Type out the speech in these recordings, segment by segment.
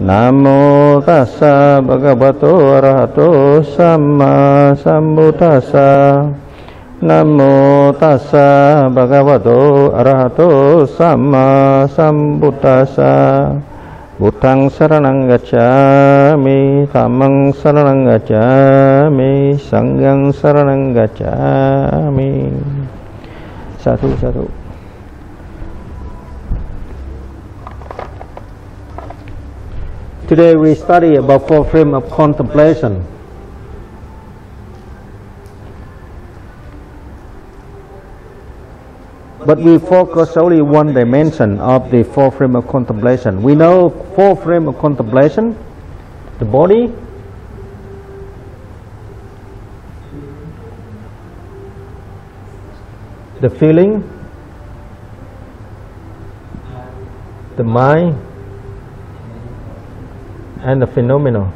Namo tassa bhagavato arahato samma sambuddhassa. Namo tassa bhagavato arahato samma sambuddhassa. Buddhang saranang gacchami, dhammang saranang gacchami, sanghang saranang gacchami. Sadhu, sadhu. Today we study about four frames of contemplation. But we focus only one dimension of the four frame of contemplation. We know four frame of contemplation: the body, the feeling, the mind, and the phenomenon.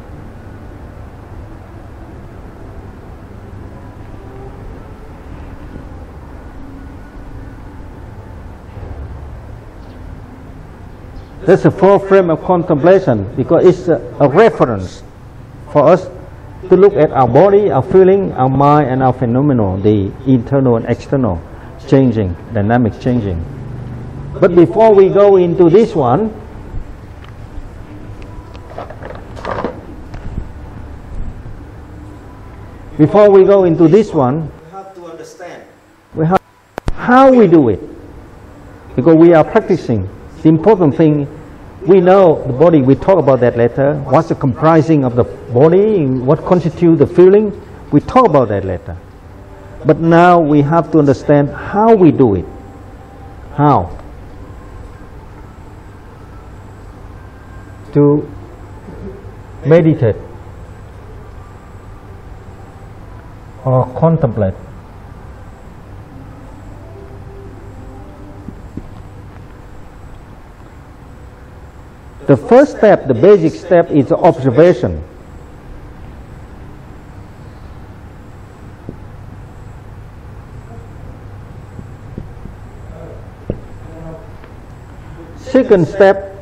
That's a four frame of contemplation because it's a reference for us to look at our body, our feeling, our mind, and our phenomenon, the internal and external changing, dynamic changing. But before we go into this one, we have to understand how we do it, because we are practicing. The important thing, we know the body, we talk about that later. What's the comprising of the body, what constitutes the feeling, we talk about that later. But now we have to understand how we do it. How? To meditate or contemplate. The first step, the basic step, is observation. Second step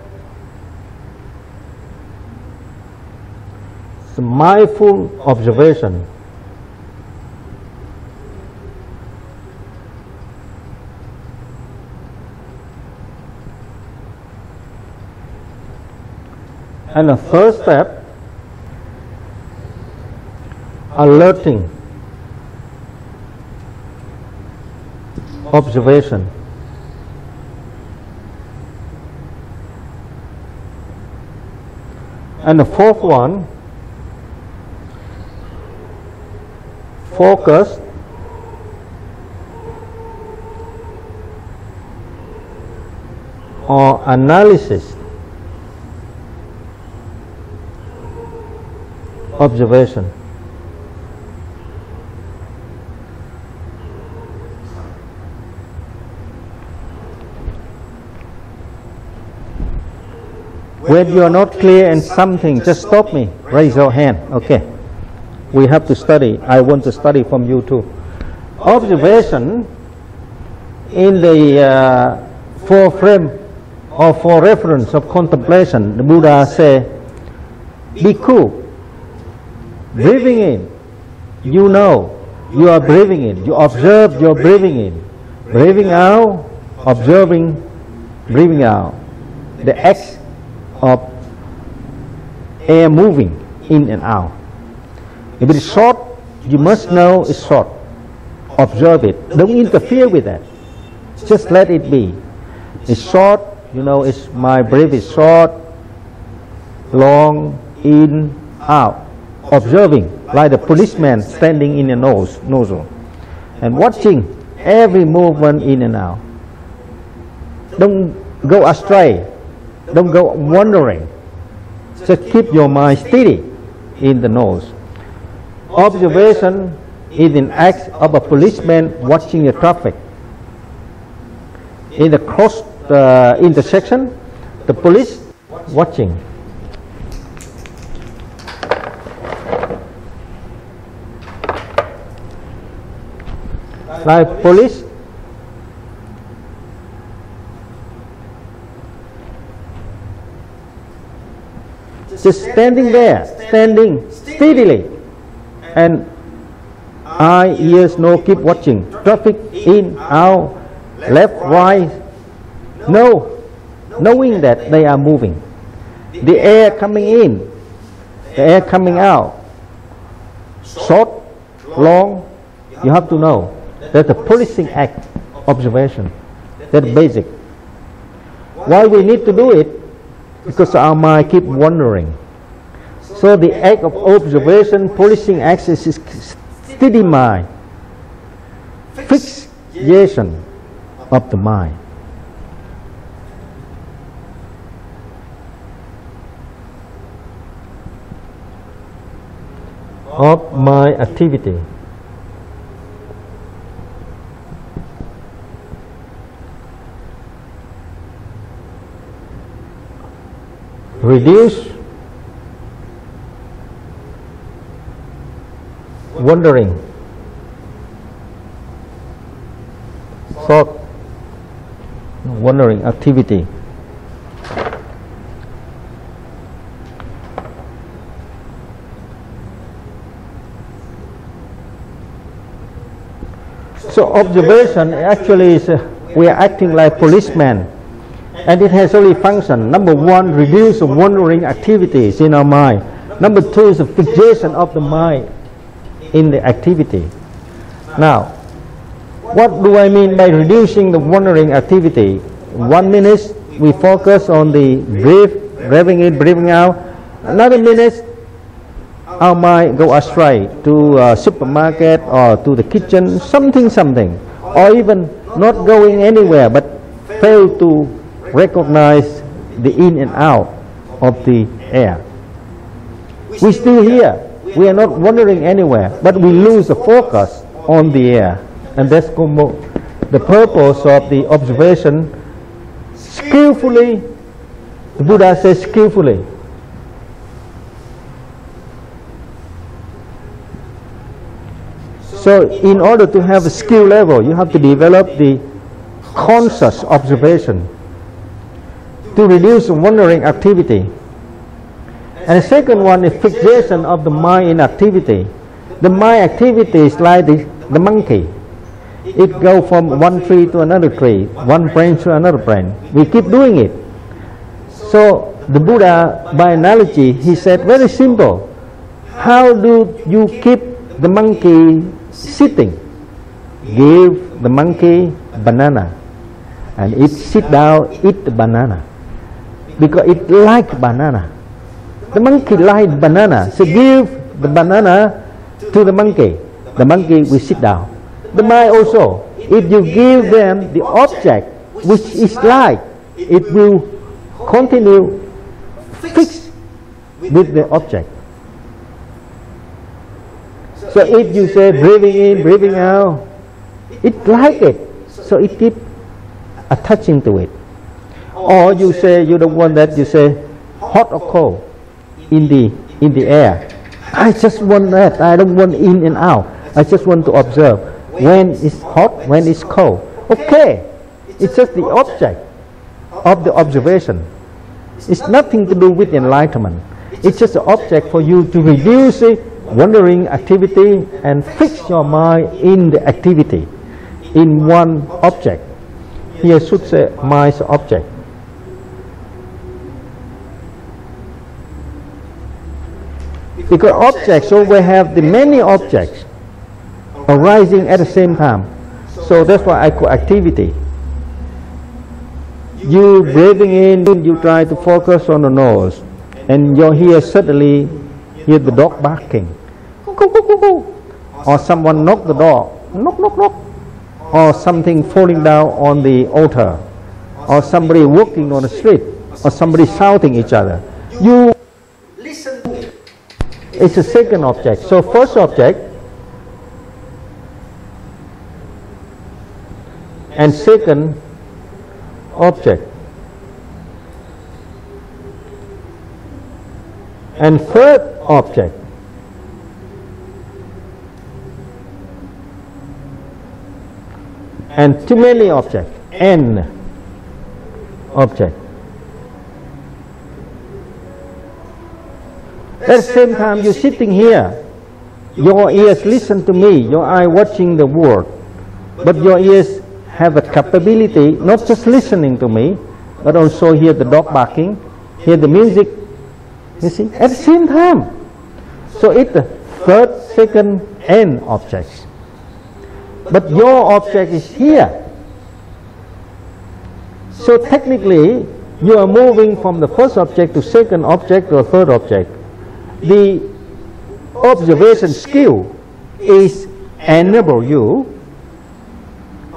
is mindful observation. And the third step, alerting, observation. And the fourth one, focus, or analysis. Observation. When you are not clear in something, just stop me. Raise your hand. Okay. We have to study. I want to study from you too. Observation in the four frame or four reference of contemplation, the Buddha say, be cool. Breathing in, you know you are breathing in. You observe your breathing in. Breathing out, observing, breathing out. The act of air moving in and out. If it is short, you must know it's short. Observe it. Don't interfere with that. Just let it be. It's short, you know, my breath is short, long, in, out. Observing, like the policeman standing in a nozzle, and watching every movement in and out. Don't go astray. Don't go wandering. Just keep your mind steady in the nose. Observation is an act of a policeman watching the traffic. In the cross intersection, the police watching. Like police just standing there, standing steadily, and eye, ears, nose, keep watching. Traffic in, out, left, right. No, knowing that they are moving. The air coming in, the air coming out. Short, long, you have to know. That's a policing act, observation. That's basic. Why we need to do it? Because our mind keep wandering. So the act of observation, policing act is steady mind, fixation of the mind. Of my activity. Reduce wandering, thought, wandering activity. So observation actually is we are acting like policemen, and it has only function. Number one, reduce the wandering activities in our mind. Number two is the fixation of the mind in the activity. Now, what do I mean by reducing the wandering activity? 1 minute we focus on the breathing in, breathing out. Another minute our mind go astray to a supermarket or to the kitchen, something, or even not going anywhere but fail to recognize the in and out of the air. We still here. We are not wandering anywhere, but we lose the focus on the air. And that's the purpose of the observation. Skillfully, the Buddha says skillfully. So in order to have a skill level, you have to develop the conscious observation to reduce the wandering activity. And the second one is fixation of the mind in activity. The mind activity is like the monkey. It goes from one tree to another tree, one branch to another branch. We keep doing it. So the Buddha, by analogy, he said very simple. How do you keep the monkey sitting? Give the monkey banana, and it sit down, eat the banana, because it like banana. The monkey like banana, so give the banana to the monkey. The monkey will sit down. The mind also, if you give them the object which is like, it will continue fixed with the object. So if you say breathing in, breathing out, it like it, so it keep attaching to it. Or you say you don't want that, you say hot or cold in the air. I just want that. I don't want in and out. I just want to observe when it's hot, when it's cold. Okay, it's just the object of the observation. It's nothing to do with enlightenment. It's just an object for you to reduce the wandering activity and fix your mind in the activity, in one object. Here should say mind's object. Because objects always have the many objects arising at the same time. So that's why I call activity. You breathing in, you try to focus on the nose, and you hear suddenly hear the dog barking, or someone knock the door, knock knock knock, or something falling down on the altar, or somebody walking on the street, or somebody shouting each other. You listen to it. It's a second object. So first object and second object, and third object, and too many objects, n object. At the same time, you're sitting here. Your ears listen to me, your eye watching the world. But your ears have a capability, not just listening to me, but also hear the dog barking, hear the music, you see, at the same time. So it's the third, second, and objects. But your object is here. So technically, you are moving from the first object to second object to a third object. The observation skill is enable you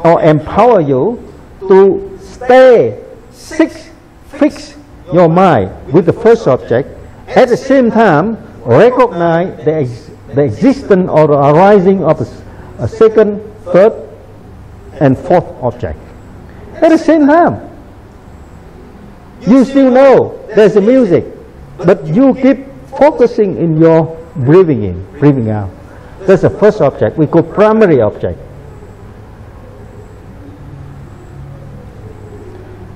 or empower you to stay fix your mind with the first object, at the same time recognize the existence or the arising of a second, third, and fourth object. At the same time, you still know there's a music, but you keep focusing in your breathing in, breathing out. That's the first object, we call primary object.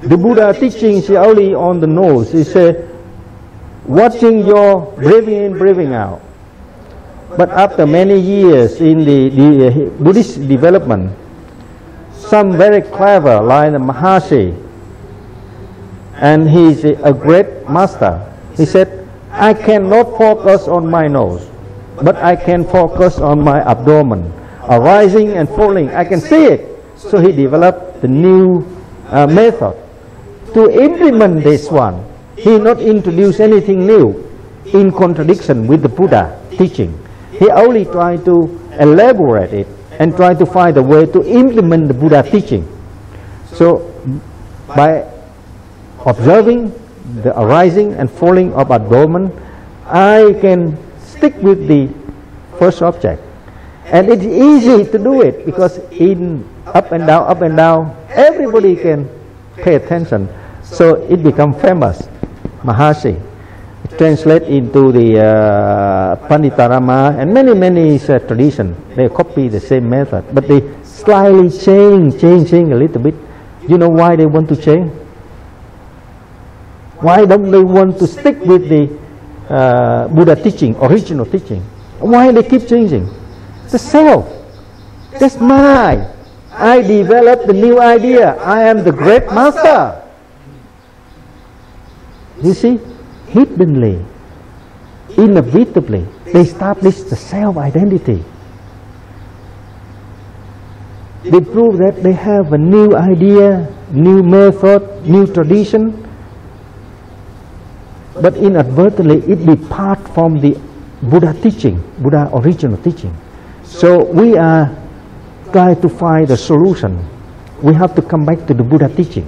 The Buddha teaching is only on the nose. He said, watching your breathing in, breathing out. But after many years in the Buddhist development, some very clever, like the Mahasi, and he's a great master, he said, I cannot focus on my nose, but I can focus on my abdomen, arising and falling. I can see it. So he developed the new method. To implement this one, he not introduce anything new in contradiction with the Buddha teaching. He only tried to elaborate it and try to find a way to implement the Buddha teaching. So by observing the arising and falling of abdomen, I can stick with the first object. And it's easy to do it because in up and down, everybody can pay attention. So it becomes famous. Mahasi translate into the Panditarama and many traditions. They copy the same method, but they slightly changing a little bit. You know why they want to change? Why don't they want to stick with the Buddha teaching, original teaching? Why they keep changing? The self. That's mine. I developed the new idea. I am the great master. You see, hiddenly, inevitably, they establish the self-identity. They prove that they have a new idea, new method, new tradition, but inadvertently it depart from the Buddha teaching, Buddha original teaching. So we are trying to find the solution. We have to come back to the Buddha teaching.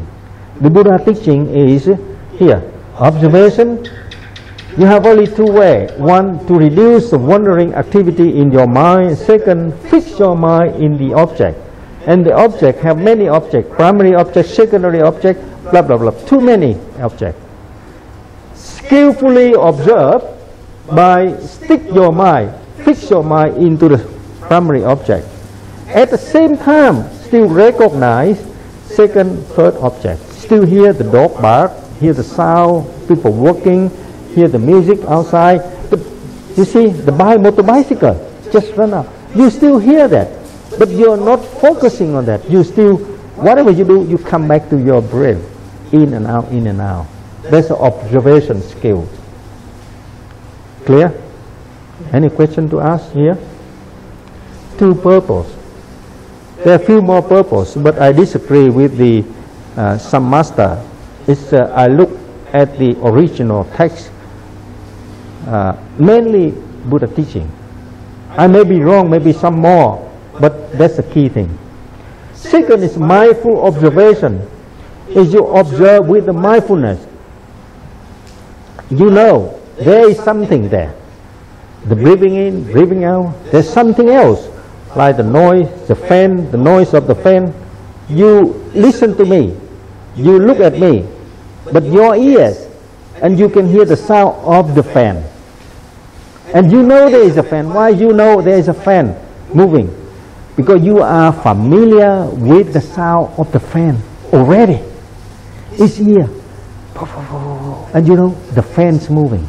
The Buddha teaching is here. Observation, you have only two ways. One, to reduce the wandering activity in your mind. Second, fix your mind in the object. And the object have many objects, primary object, secondary object, blah blah blah, too many objects. Skillfully observe by stick your mind, fix your mind into the primary object. At the same time, still recognize second, third object. Still hear the dog bark, hear the sound, people walking, hear the music outside. But you see, the motor bicycle just run out. You still hear that, but you're not focusing on that. You still, whatever you do, you come back to your breath, in and out, in and out. That's an observation skill. Clear? Any question to ask here? Two purposes. There are a few more purposes, but I disagree with the some master. It's, I look at the original text, mainly Buddha teaching. I may be wrong, maybe some more, but that's the key thing. Second is mindful observation. Is you observe with the mindfulness. You know there is something there. The breathing in, breathing out, there's something else. Like the noise, the fan, the noise of the fan. You listen to me, you look at me, but your ears, and you can hear the sound of the fan. And you know there is a fan. Why you know there is a fan moving? Because you are familiar with the sound of the fan already. It's here. And you know the fan's moving.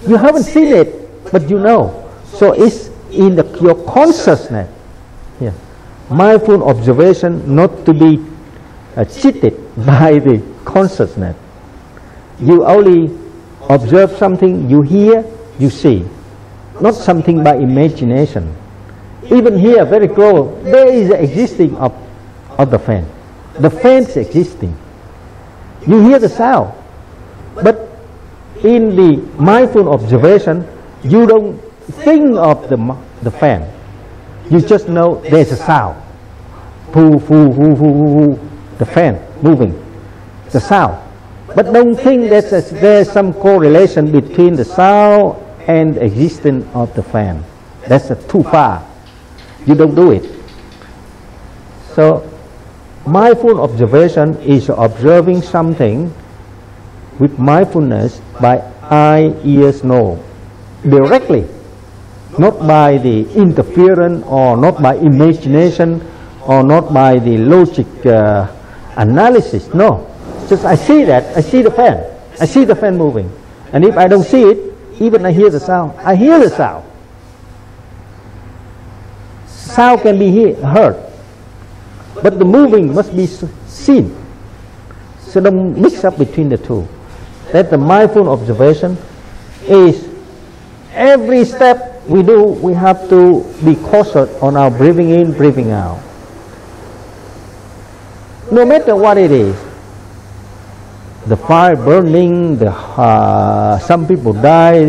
You haven't seen it, but you know. So it's in your consciousness. Yeah. Mindful observation, not to be cheated by the consciousness. You only observe something, you hear, you see. Not something by imagination. Even here, very close, there is the existing of the fan. The fan is existing. You hear the sound. But in the mindful observation, you don't think of the fan. You just know there's a sound. Foo, foo, foo, foo, foo, foo. The fan moving. The sound. But don't think that there's some correlation between the sound and the existence of the fan. That's too far. You don't do it. So, mindful observation is observing something with mindfulness by eye, ears, nose. Directly. Not by the interference or not by imagination or not by the logic analysis. No. Just I see that. I see the fan. I see the fan moving. And if I don't see it, even I hear the sound. I hear the sound. Sound can be heard. But the moving must be seen. So don't mix up between the two. That the mindful observation is every step we do, we have to be cautious on our breathing in, breathing out. No matter what it is. The fire burning, some people die,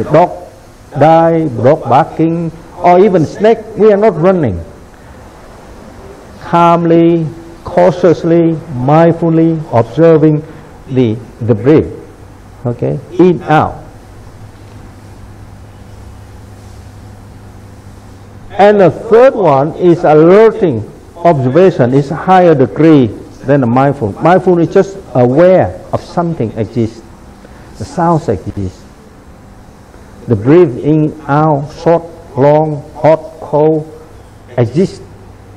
dog die, dog barking, or even snake, we are not running. Calmly, cautiously, mindfully observing the breath. Okay, in, out. And the third one is alerting observation. It's a higher degree than the mindful. Mindful is just aware of something exists. The sounds exist. The breath in, out, short, long, hot, cold exists.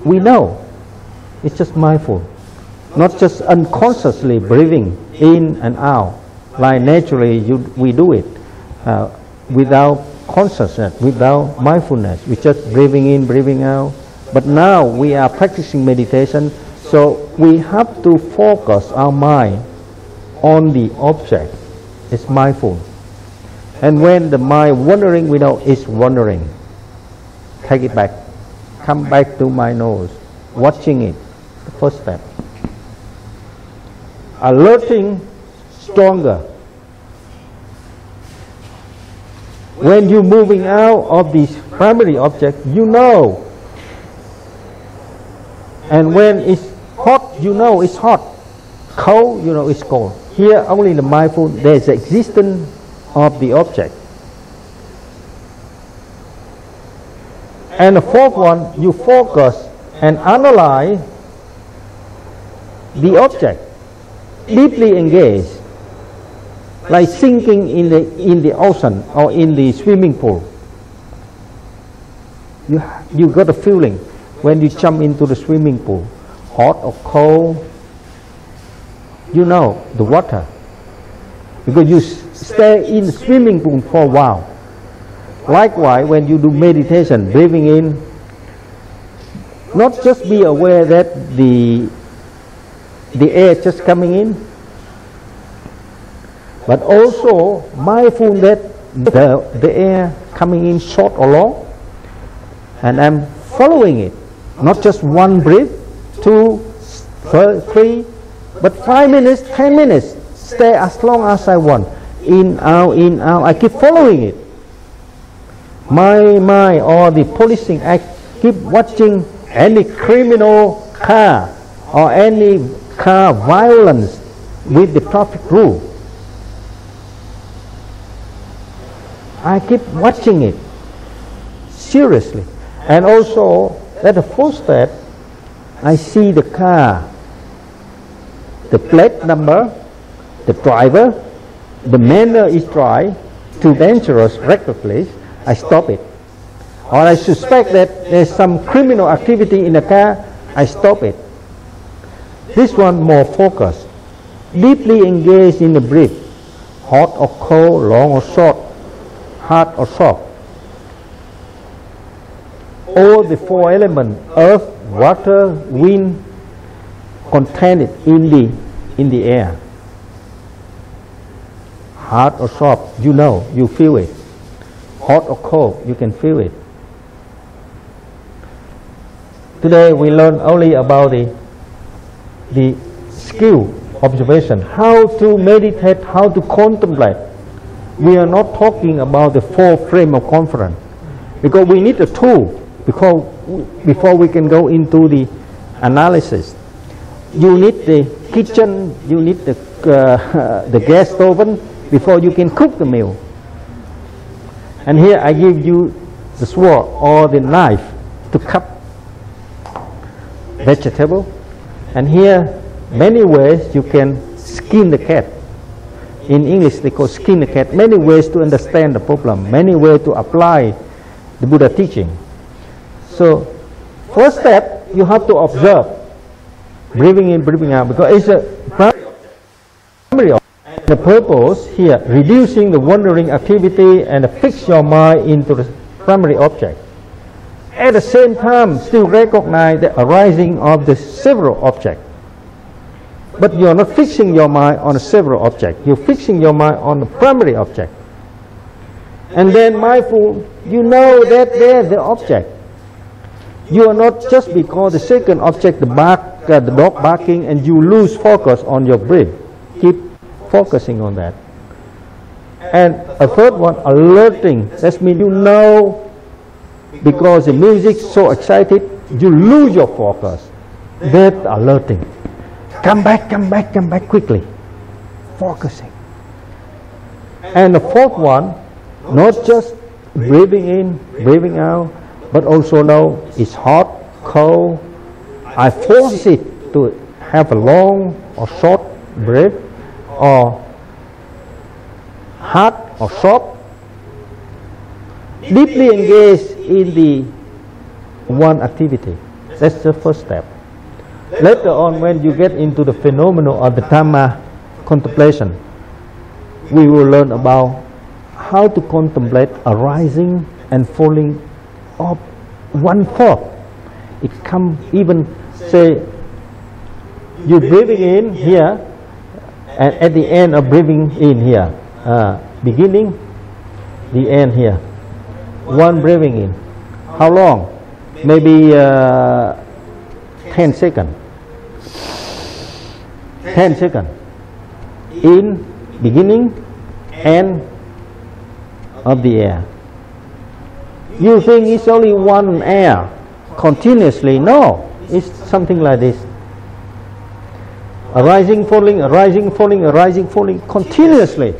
We know. It's just mindful. Not just unconsciously breathing in and out. Like naturally we do it without consciousness, without mindfulness. We just breathing in, breathing out. But now we are practicing meditation, so we have to focus our mind on the object. It's mindful. And when the mind wandering, we know it's wandering. Take it back. Come back to my nose. Watching it. The first step. Alerting stronger. When you're moving out of this primary object, you know. And when it's hot, you know it's hot. Cold, you know it's cold. Here, only the mindful, there's the existence of the object. And the fourth one, you focus and analyze the object. Deeply engaged. Like sinking in the ocean or in the swimming pool. You got a feeling when you jump into the swimming pool, hot or cold, you know the water. Because you stay in the swimming pool for a while. Likewise, when you do meditation, breathing in, not just be aware that the air just coming in, but also mindful that the air coming in short or long, and I'm following it. Not just one breath, 2, 3, but 5 minutes, 10 minutes. Stay as long as I want. In, out, in, out. I keep following it. My mind or the policing act keep watching any criminal car or any car violence with the traffic rule. I keep watching it seriously. And also, at the first step, I see the car, the plate number, the driver, the manner is dry, too dangerous, reckless, I stop it. Or I suspect that there's some criminal activity in the car, I stop it. This one more focused, deeply engaged in the breath, hot or cold, long or short, hard or soft. All the four elements, earth, water, wind, contained in the air. Hard or soft, you know, you feel it. Hot or cold, you can feel it. Today we learn only about the skill observation, how to meditate, how to contemplate. We are not talking about the four frame of conference, because we need a tool before we can go into the analysis. You need the kitchen, you need the gas oven before you can cook the meal. And here I give you the sword or the knife to cut vegetable. And here many ways you can skin the cat. In English they call skin the cat. Many ways to understand the problem, many ways to apply the Buddha teaching. So first step, you have to observe breathing in, breathing out, because it's a primary object. The purpose here, reducing the wandering activity and fix your mind into the primary object. At the same time, still recognize the arising of the several objects. But you are not fixing your mind on a several object. You're fixing your mind on the primary object. And then mindful, you know that there's the object. You are not just because the second object, the dog barking, and you lose focus on your breath. Keep focusing on that. And a third one, alerting. That means you know, because the music is so excited, you lose your focus. That's alerting. Come back quickly. Focusing. And the fourth one, not just breathing in, breathing out, but also know it's hot, cold. I force it to have a long or short breath, or hard or soft. Deeply engaged in the one activity. That's the first step. Later on, when you get into the phenomenon of the Dhamma contemplation, we will learn about how to contemplate arising and falling of one thought. It comes even, say, you're breathing in here, and at the end of breathing in here, beginning, the end here. One breathing in. How long? Maybe 10 seconds. 10 seconds. In, beginning, end of the air. You think it's only one air continuously? No, it's something like this. Arising, falling, arising, falling, arising, falling continuously.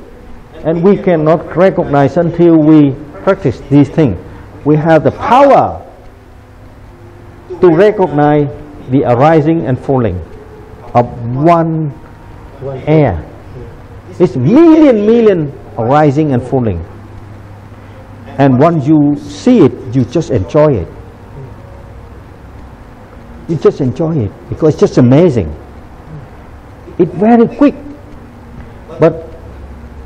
And we cannot recognize until we practice these things. We have the power to recognize the arising and falling of one air. It's million arising and falling. And once you see it, you just enjoy it. You just enjoy it because it's just amazing. It's very quick. But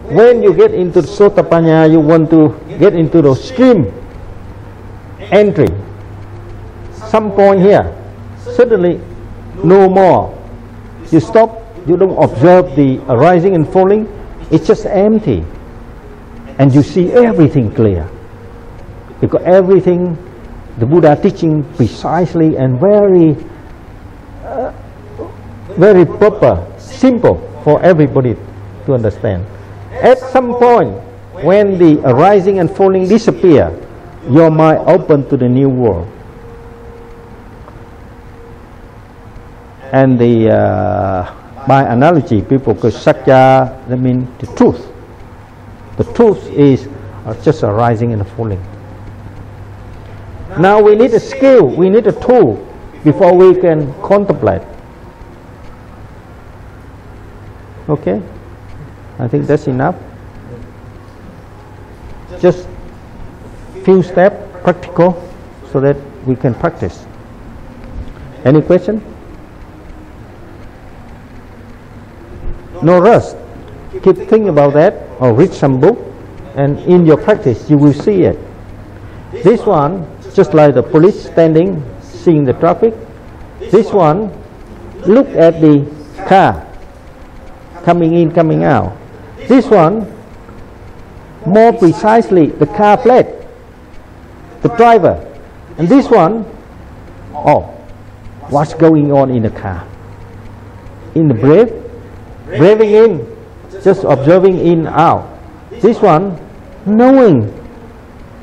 when you get into the Sotapanna, you want to get into the stream entry. Some point here, suddenly no more. You stop, you don't observe the arising and falling, it's just empty. And you see everything clear. Because everything, the Buddha teaching precisely and very proper, simple for everybody to understand. At some point, when the arising and falling disappear, your mind open to the new world. And by analogy, people call satya, that means the truth. The truth is just arising and falling. Now we need a skill, we need a tool before we can contemplate. Okay? I think that's enough. Just few steps, practical, so that we can practice. Any question? No rush. keep thinking about that or read some book, and in your practice you will see it. This one, just like the police standing, seeing the traffic. This one, look at the car, coming in, coming out. This one, more precisely, the car plate, the driver. And this one, oh, what's going on in the car? In the braving in, just observing in, out. This one, knowing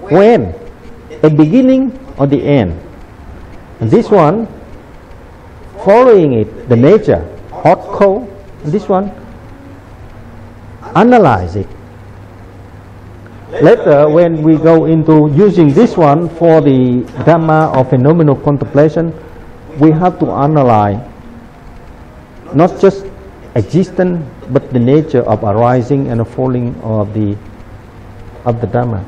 when, the beginning or the end. And this one, following it, the nature, hot, cold. And this one, analyze it. Later, when we go into using this one for the Dhamma or phenomenal contemplation, we have to analyze not just existence, but the nature of arising and falling of the Dhamma.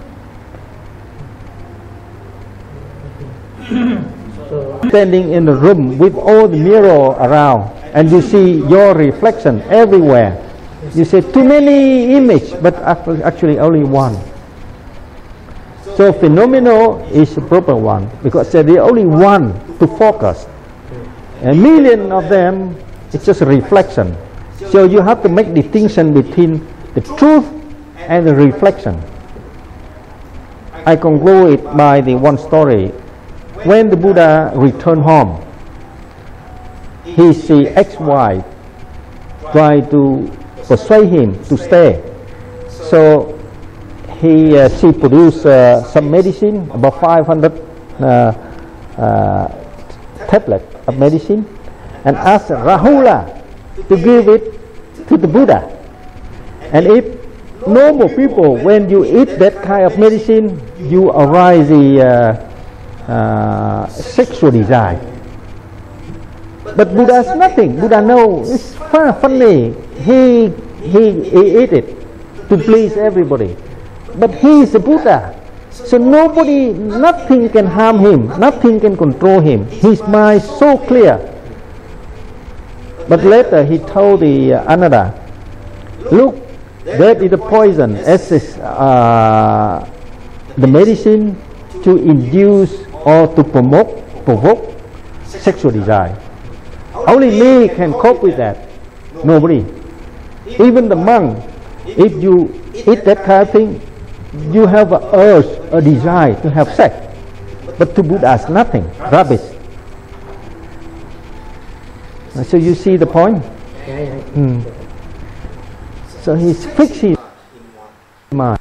Standing in the room with all the mirror around, and you see your reflection everywhere. You say too many images, but actually only one. So phenomenal is the proper one, because there's only one to focus. A million of them, it's just a reflection. So you have to make distinction between the truth and the reflection. I conclude it by the one story. When the Buddha returned home, his ex-wife tried to persuade him to stay. So she produced some medicine, about 500 tablets of medicine, and asked Rahula to give it to the Buddha. And if normal people, when you eat that kind of medicine, you arise the sexual desire. But Buddha's nothing. Buddha knows it's funny. He ate it to please everybody. But he is a Buddha. So nobody, nothing can harm him. Nothing can control him. His mind is so clear. But later he told the Ananda, look, that is the poison, as is the medicine to induce or to provoke sexual desire. Only me can cope with that. Nobody. Even the monk, if you eat that kind of thing, you have an urge, a desire to have sex. But to Buddha is nothing, rubbish. So you see the point? So he's fixing his mind.